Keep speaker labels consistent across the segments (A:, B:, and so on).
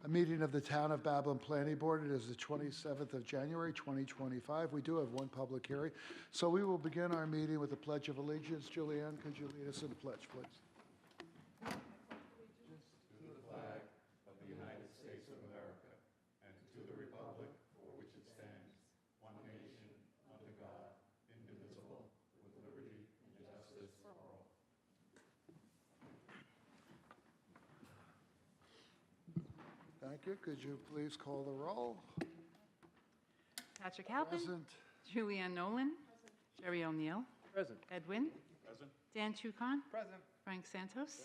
A: a meeting of the Town of Babylon Planning Board. It is the 27th of January, 2025. We do have one public hearing. So we will begin our meeting with the Pledge of Allegiance. Julianne, could you lead us in the pledge, please? Thank you. Could you please call the roll?
B: Patrick Halpin.
A: Present.
B: Julianne Nolan. Jerry O'Neill.
C: Present.
B: Ed Wynn.
C: Present.
B: Dan Chukan.
C: Present.
B: Frank Santos.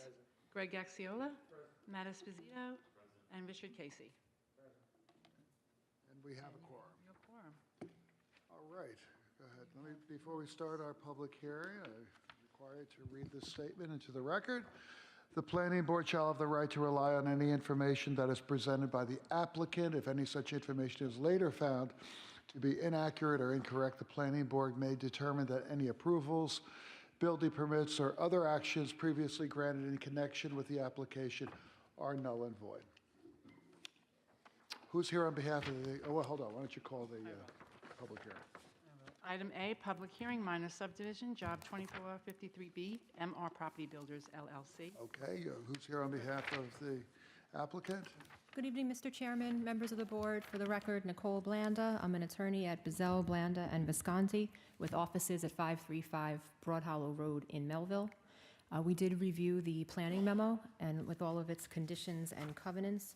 B: Greg Gaxiola. Matt Esposito. And Richard Casey.
A: And we have a quorum.
B: Your quorum.
A: All right. Go ahead. Before we start our public hearing, I'm required to read this statement into the record. The planning board shall have the right to rely on any information that is presented by the applicant. If any such information is later found to be inaccurate or incorrect, the planning board may determine that any approvals, building permits, or other actions previously granted in connection with the application are null and void. Who's here on behalf of the, oh, well, hold on, why don't you call the public hearing?
B: Item A, public hearing, minor subdivision, job 2453B, MR Property Builders, LLC.
A: Okay, who's here on behalf of the applicant?
D: Good evening, Mr. Chairman, members of the board. For the record, Nicole Blanda. I'm an attorney at Bizzell, Blanda, and Visconti with offices at 535 Broad Hollow Road in Melville. We did review the planning memo and with all of its conditions and covenants,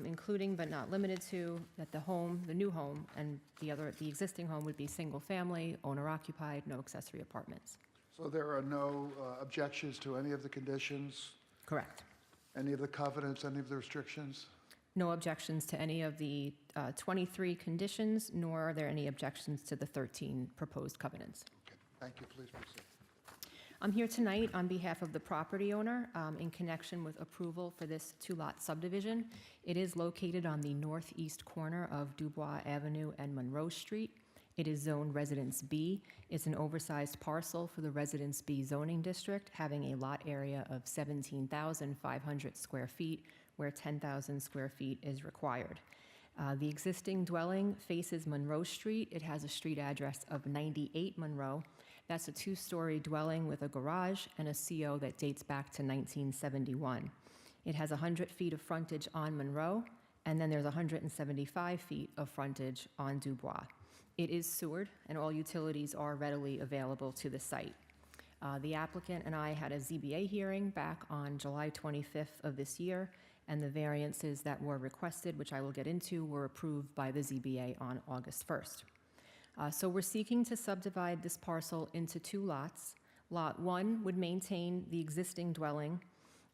D: including but not limited to that the new home and the existing home would be single family, owner occupied, no accessory apartments.
A: So there are no objections to any of the conditions,
D: Correct.
A: any of the covenants, any of the restrictions?
D: No objections to any of the 23 conditions, nor are there any objections to the 13 proposed covenants.
A: Okay, thank you. Please proceed.
D: I'm here tonight on behalf of the property owner in connection with approval for this two-lot subdivision. It is located on the northeast corner of Dubois Avenue and Monroe Street. It is zoned Residence B. It's an oversized parcel for the Residence B zoning district, having a lot area of 17,500 square feet, where 10,000 square feet is required. The existing dwelling faces Monroe Street. It has a street address of 98 Monroe. That's a two-story dwelling with a garage and a CO that dates back to 1971. It has 100 feet of frontage on Monroe, and then there's 175 feet of frontage on Dubois. It is sewered, and all utilities are readily available to the site. The applicant and I had a ZBA hearing back on July 25th of this year, and the variances that were requested, which I will get into, were approved by the ZBA on August 1st. So we're seeking to subdivide this parcel into two lots. Lot 1 would maintain the existing dwelling.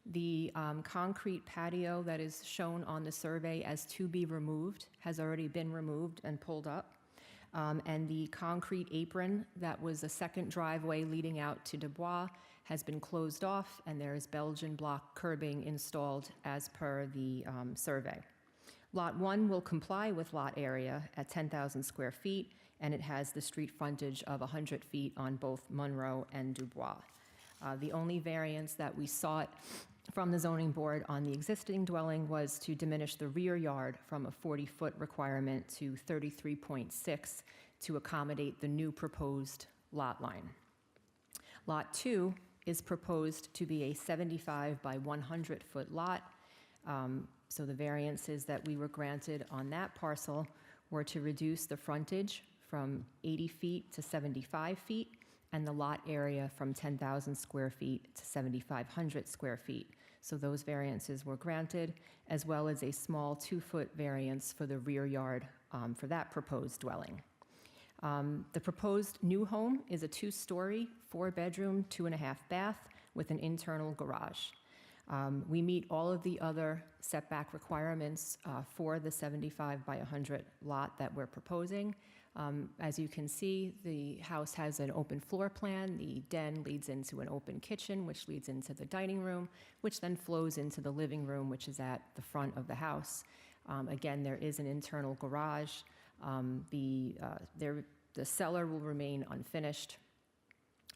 D: The concrete patio that is shown on the survey as to be removed has already been removed and pulled up. And the concrete apron that was a second driveway leading out to Dubois has been closed off, and there is Belgian block curbing installed as per the survey. Lot 1 will comply with lot area at 10,000 square feet, and it has the street frontage of 100 feet on both Monroe and Dubois. The only variance that we sought from the zoning board on the existing dwelling was to diminish the rear yard from a 40-foot requirement to 33.6 to accommodate the new proposed lot line. Lot 2 is proposed to be a 75 by 100-foot lot. So the variances that we were granted on that parcel were to reduce the frontage from 80 feet to 75 feet, and the lot area from 10,000 square feet to 7,500 square feet. So those variances were granted, as well as a small 2-foot variance for the rear yard for that proposed dwelling. The proposed new home is a 2-story, 4-bedroom, 2.5 bath with an internal garage. We meet all of the other setback requirements for the 75 by 100 lot that we're proposing. As you can see, the house has an open floor plan. The den leads into an open kitchen, which leads into the dining room, which then flows into the living room, which is at the front of the house. Again, there is an internal garage. The cellar will remain unfinished.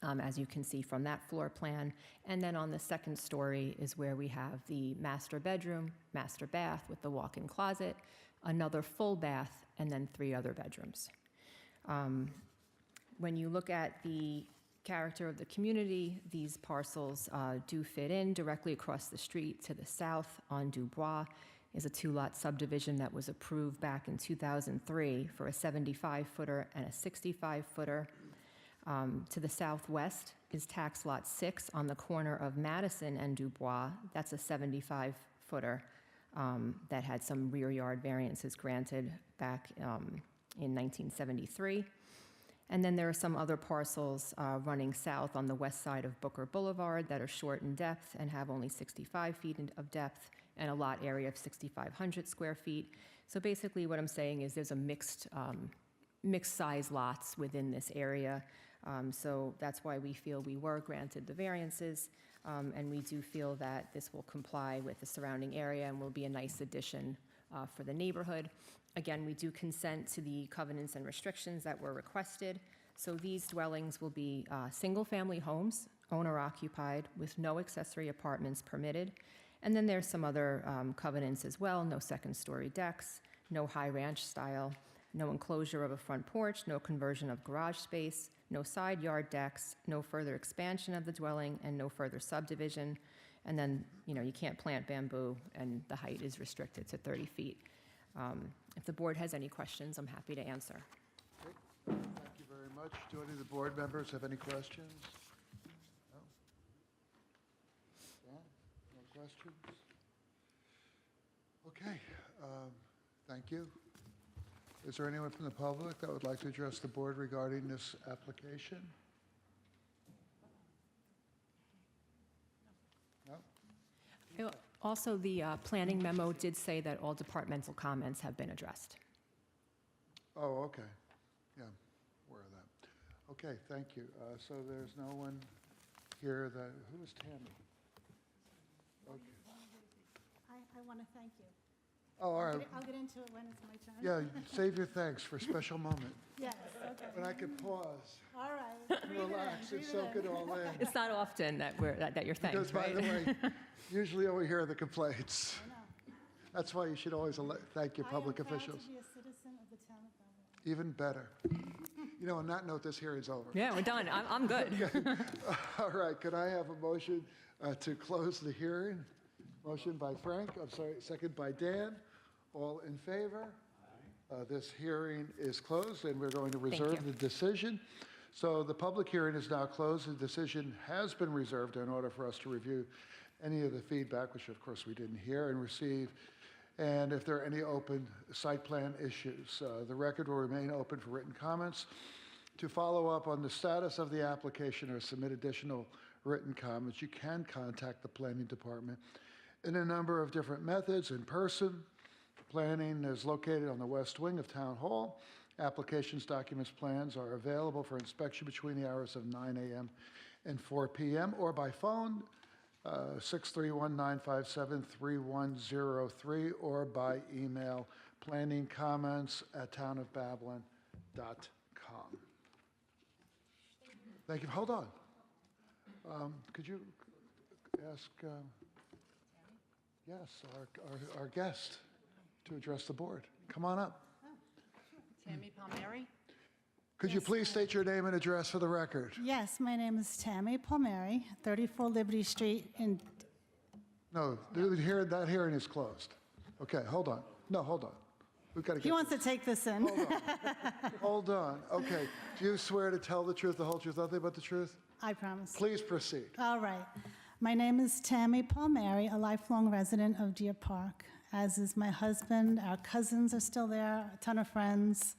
D: as you can see from that floor plan. And then on the second story is where we have the master bedroom, master bath with the walk-in closet, another full bath, and then 3 other bedrooms. When you look at the character of the community, these parcels do fit in directly across the street to the south on Dubois is a 2-lot subdivision that was approved back in 2003 for a 75-footer and a 65-footer. To the southwest is tax lot 6 on the corner of Madison and Dubois. That's a 75-footer that had some rear yard variances granted back in 1973. And then there are some other parcels running south on the west side of Booker Boulevard that are short in depth and have only 65 feet of depth and a lot area of 6,500 square feet. So basically what I'm saying is there's a mixed size lots within this area. So that's why we feel we were granted the variances. And we do feel that this will comply with the surrounding area and will be a nice addition for the neighborhood. Again, we do consent to the covenants and restrictions that were requested. So these dwellings will be single-family homes, owner-occupied, with no accessory apartments permitted. And then there's some other covenants as well: no second-story decks, no high ranch style, no enclosure of a front porch, no conversion of garage space, no side yard decks, no further expansion of the dwelling, and no further subdivision. And then, you can't plant bamboo, and the height is restricted to 30 feet. If the board has any questions, I'm happy to answer.
A: Okay, thank you very much. Do any of the board members have any questions? No? Dan, no questions? Okay, thank you. Is there anyone from the public that would like to address the board regarding this application? No?
D: Also, the planning memo did say that all departmental comments have been addressed.
A: Oh, okay. Yeah, aware of that. Okay, thank you. So there's no one here that, who is Tammy? Okay.
C: I want to thank you.
A: Oh, all right.
C: I'll get into it when it's my turn.
A: Yeah, save your thanks for a special moment
C: Yes, okay.
A: when I could pause,
C: All right. Breathe it in,
A: relax, and
C: breathe
A: soak it all in.
D: It's not often that you're
A: Because,
D: thanked,
A: by
D: right?
A: the way, usually only hear the complaints.
C: I know.
A: That's why you should always thank your public officials.
C: I am proud to be a citizen of the town of Belleville.
A: Even better. On that note, this hearing's over.
D: Yeah, we're done. I'm good.
A: All right, could I have a motion to close the hearing? Motion by Frank, second by Dan. All in favor? This hearing is closed, and we're going to reserve the decision. So the public hearing is now closed. The decision has been reserved in order for us to review any of the feedback, which of course we didn't hear and receive, and if there are any open site plan issues. The record will remain open for written comments. To follow up on the status of the application or submit additional written comments, you can contact the planning department in a number of different methods: in person. Planning is located on the west wing of Town Hall. Applications, documents, plans are available for inspection between the hours of 9 a.m. and 4 p.m. or by phone, 631-957-3103, or by email, planningcomments@townofbabylon.com. Thank you. Hold on. Could you ask, yes, our guest to address the board? Come on up.
B: Tammy Palmieri?
A: Could you please state your name and address for the record?
C: Yes, my name is Tammy Palmieri, 34 Liberty Street in,
A: No, that hearing is closed. Okay, hold on. No, hold on. We've got to get.
C: he wants to take this in.
A: Hold on. Hold on. Okay. Do you swear to tell the truth, the whole truth, nothing but the truth?
C: I promise.
A: Please proceed.
C: All right. My name is Tammy Palmieri, a lifelong resident of Deer Park, as is my husband. Our cousins are still there, a ton of friends.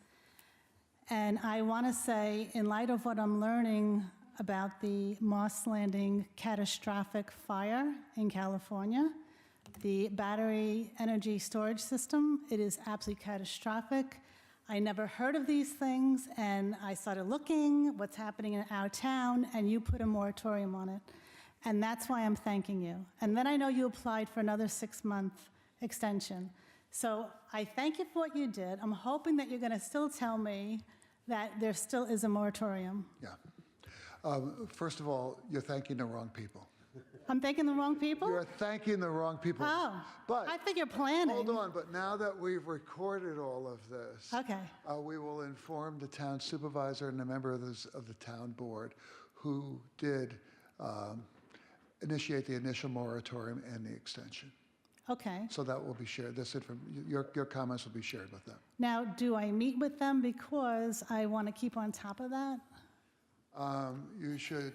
C: And I want to say, in light of what I'm learning about the Moss Landing catastrophic fire in California, the battery energy storage system, it is absolutely catastrophic. I never heard of these things, and I started looking what's happening in our town, and you put a moratorium on it. And that's why I'm thanking you. And then I know you applied for another 6-month extension. So I thank you for what you did. I'm hoping that you're going to still tell me that there still is a moratorium.
A: Yeah. First of all, you're thanking the wrong people.
C: I'm thanking the wrong people?
A: You're thanking the wrong people.
C: Oh,
A: But,
C: I think you're planning.
A: hold on, but now that we've recorded all of this,
C: Okay,
A: we will inform the town supervisor and a member of the town board who did initiate the initial moratorium and the extension.
C: okay.
A: So that will be shared. Your comments will be shared with them.
C: Now, do I meet with them because I want to keep on top of that?
A: You should,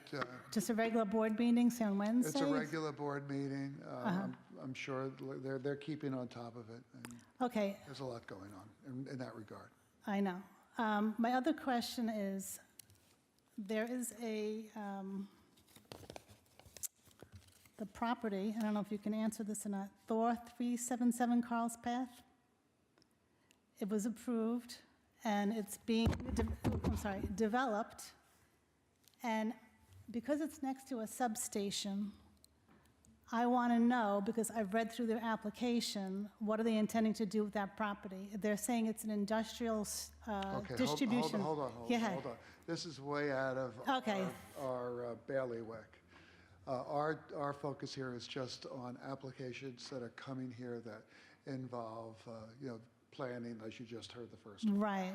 C: Just a regular board meeting, say on Wednesdays?
A: it's a regular board meeting. I'm sure they're keeping on top of it, and
C: Okay,
A: there's a lot going on in that regard.
C: I know. My other question is, there is the property, I don't know if you can answer this or not, Thor 377 Carl's Path. It was approved, and it's being, developed, and because it's next to a substation, I want to know, because I've read through their application, what are they intending to do with that property? They're saying it's an industrial
A: Okay,
C: distribution.
A: hold on.
C: Yeah.
A: This is way out of
C: Okay.
A: our bailiwick. Our focus here is just on applications that are coming here that involve, planning, as you just heard the first one.
C: Right.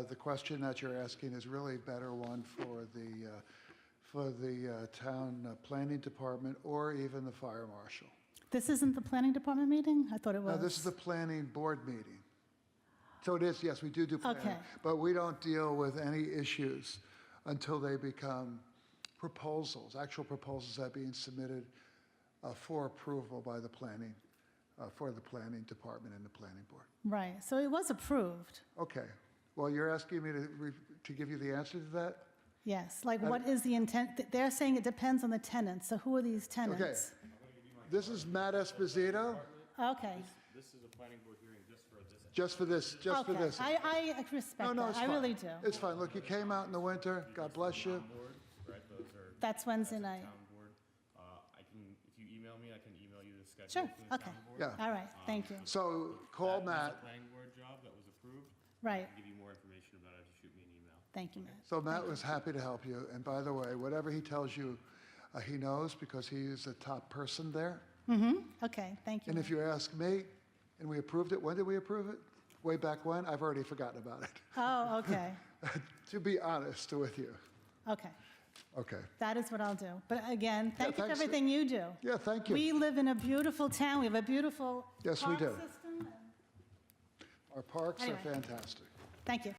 A: The question that you're asking is really a better one for the town planning department or even the fire marshal.
C: This isn't the planning department meeting? I thought it was.
A: No, this is the planning board meeting. So it is, yes, we do planning.
C: Okay.
A: But we don't deal with any issues until they become proposals, actual proposals that are being submitted for approval by the planning, for the planning department and the planning board.
C: Right, so it was approved,
A: Okay. Well, you're asking me to give you the answer to that?
C: yes. Like, what is the intent? They're saying it depends on the tenants, so who are these tenants?
A: This is Matt Esposito.
C: Okay.
E: This is a planning board hearing just for this.
A: Just for this.
C: I respect
A: No,
C: that,
A: it's
C: I
A: fine.
C: really do.
A: It's fine. Look, you came out in the winter. God bless you.
E: board, right? Those are
C: That's Wednesday night.
E: town board. If you email me, I can email you the schedule
C: Sure,
E: for the
C: okay.
E: town board.
A: Yeah.
C: All right, thank you.
A: So call
E: That was
A: Matt.
E: a planning board job that was approved.
C: Right,
E: I'll give you more information about it if you shoot me an email.
C: thank you, Matt.
A: So Matt was happy to help you. And by the way, whatever he tells you, he knows because he is a top person there.
C: Okay, thank you.
A: And if you ask me, and we approved it, when did we approve it? Way back when? I've already forgotten about it,
C: Oh, okay,
A: to be honest with you.
C: okay.
A: Okay.
C: That is what I'll do. But again, thank you for
A: thanks.
C: everything you do.
A: Yeah, thank you.
C: We live in a beautiful town, we have a beautiful
A: Yes, we
C: park
A: do.
C: system.
A: Our parks are
C: Anyway.
A: fantastic.
C: Thank you.